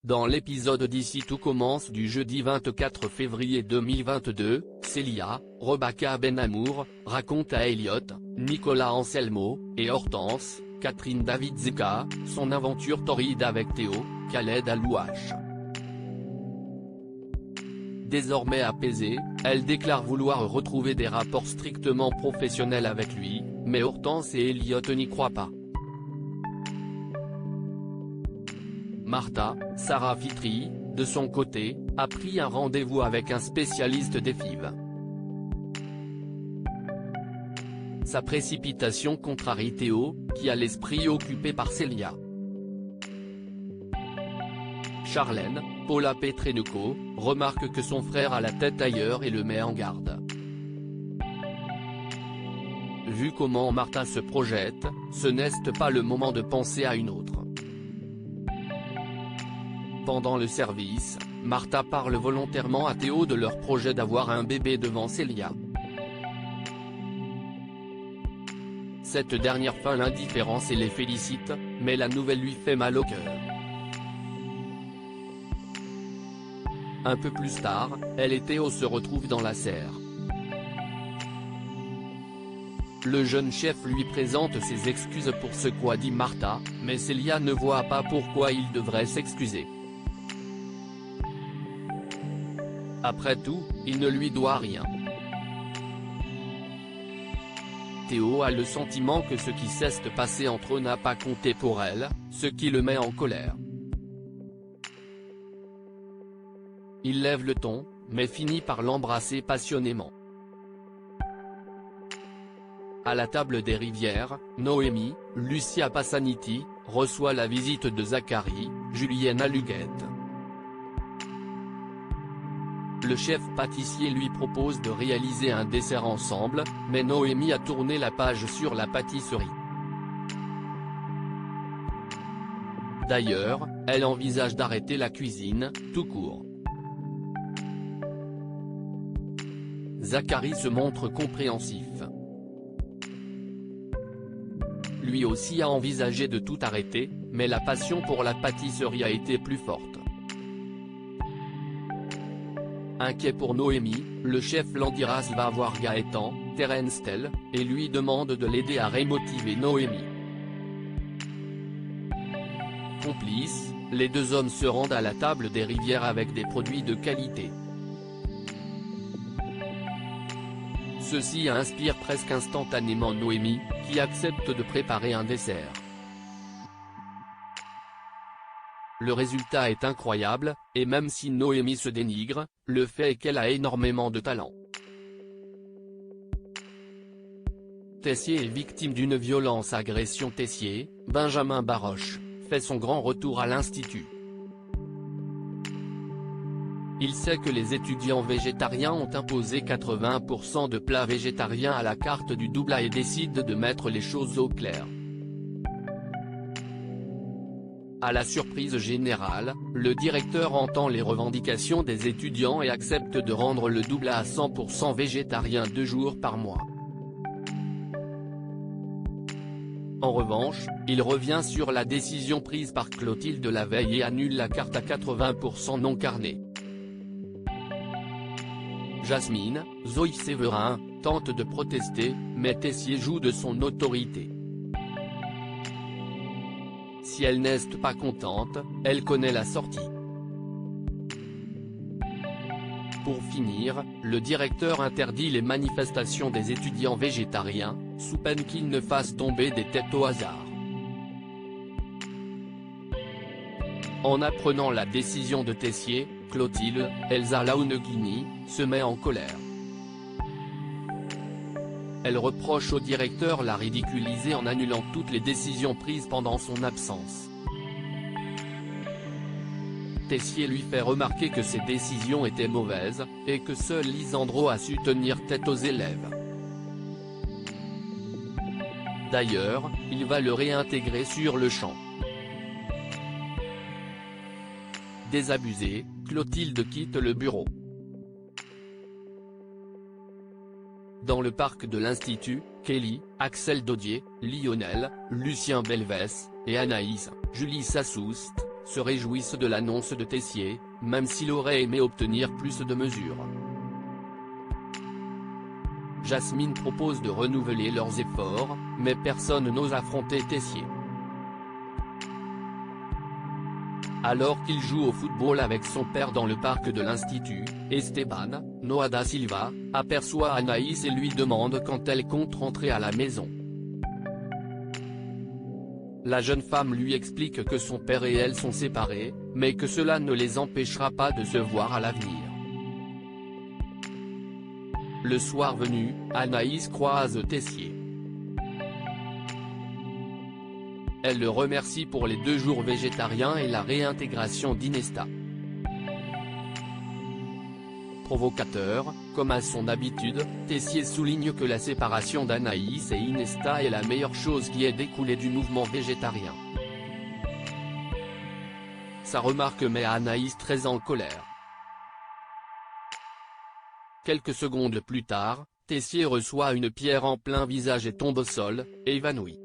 Dans l'épisode d'Ici tout commence du jeudi 24 février 2022, Célia, Rebecca Benamour, raconte à Elliot, Nicolas Anselmo, et Hortense, Catherine David Zeka, son aventure torride avec Théo, Khaled Alouache. Désormais apaisée, elle déclare vouloir retrouver des rapports strictement professionnels avec lui, mais Hortense et Elliot n'y croient pas. Martha, Sarah Fitri, de son côté, a pris un rendez-vous avec un spécialiste des FIV. Sa précipitation contrarie Théo, qui a l'esprit occupé par Célia. Charlène, Paula Petrenko, remarque que son frère a la tête ailleurs et le met en garde. Vu comment Martha se projette, ce n'est pas le moment de penser à une autre. Pendant le service, Martha parle volontairement à Théo de leur projet d'avoir un bébé devant Célia. Cette dernière feint l'indifférence et les félicite, mais la nouvelle lui fait mal au cœur. Un peu plus tard, elle et Théo se retrouvent dans la serre. Le jeune chef lui présente ses excuses pour ce qu'a dit Martha, mais Célia ne voit pas pourquoi il devrait s'excuser. Après tout, il ne lui doit rien. Théo a le sentiment que ce qui s'est passé entre eux n'a pas compté pour elle, ce qui le met en colère. Il lève le ton, mais finit par l'embrasser passionnément. À la table des Rivières, Noémie, Lucia Passaniti, reçoit la visite de Zachary, Julienne Aluguette. Le chef pâtissier lui propose de réaliser un dessert ensemble, mais Noémie a tourné la page sur la pâtisserie. D'ailleurs, elle envisage d'arrêter la cuisine, tout court. Zachary se montre compréhensif. Lui aussi a envisagé de tout arrêter, mais la passion pour la pâtisserie a été plus forte. Inquiet pour Noémie, le chef Landiras va voir Gaëtan, Terence Tell, et lui demande de l'aider à remotiver Noémie. Complices, les deux hommes se rendent à la table des Rivières avec des produits de qualité. Ceci inspire presque instantanément Noémie, qui accepte de préparer un dessert. Le résultat est incroyable, et même si Noémie se dénigre, le fait est qu'elle a énormément de talent. Tessier est victime d'une violence-agression. Tessier, Benjamin Baroche, fait son grand retour à l'Institut. Il sait que les étudiants végétariens ont imposé 80% de plats végétariens à la carte du Doubla et décide de mettre les choses au clair. À la surprise générale, le directeur entend les revendications des étudiants et accepte de rendre le Doubla à 100% végétarien 2 jours par mois. En revanche, il revient sur la décision prise par Clotilde la veille et annule la carte à 80% non carnée. Jasmine, Zoé Séverin, tente de protester, mais Tessier joue de son autorité. Si elle n'est pas contente, elle connaît la sortie. Pour finir, le directeur interdit les manifestations des étudiants végétariens, sous peine qu'ils ne fassent tomber des têtes au hasard. En apprenant la décision de Tessier, Clotilde, Elsa Launeghini, se met en colère. Elle reproche au directeur la ridiculiser en annulant toutes les décisions prises pendant son absence. Tessier lui fait remarquer que ses décisions étaient mauvaises, et que seul Lisandro a su tenir tête aux élèves. D'ailleurs, il va le réintégrer sur le champ. Désabusée, Clotilde quitte le bureau. Dans le parc de l'Institut, Kelly, Axel Dodier, Lionel, Lucien Belvès, et Anaïs, Julie Sassoust, se réjouissent de l'annonce de Tessier, même s'il aurait aimé obtenir plus de mesures. Jasmine propose de renouveler leurs efforts, mais personne n'ose affronter Tessier. Alors qu'il joue au football avec son père dans le parc de l'Institut, Esteban, Noah da Silva, aperçoit Anaïs et lui demande quand elle compte rentrer à la maison. La jeune femme lui explique que son père et elle sont séparés, mais que cela ne les empêchera pas de se voir à l'avenir. Le soir venu, Anaïs croise Tessier. Elle le remercie pour les 2 jours végétariens et la réintégration d'Inesta. Provocateur, comme à son habitude, Tessier souligne que la séparation d'Anaïs et Inesta est la meilleure chose qui ait découlé du mouvement végétarien. Sa remarque met Anaïs très en colère. Quelques secondes plus tard, Tessier reçoit une pierre en plein visage et tombe au sol, évanoui.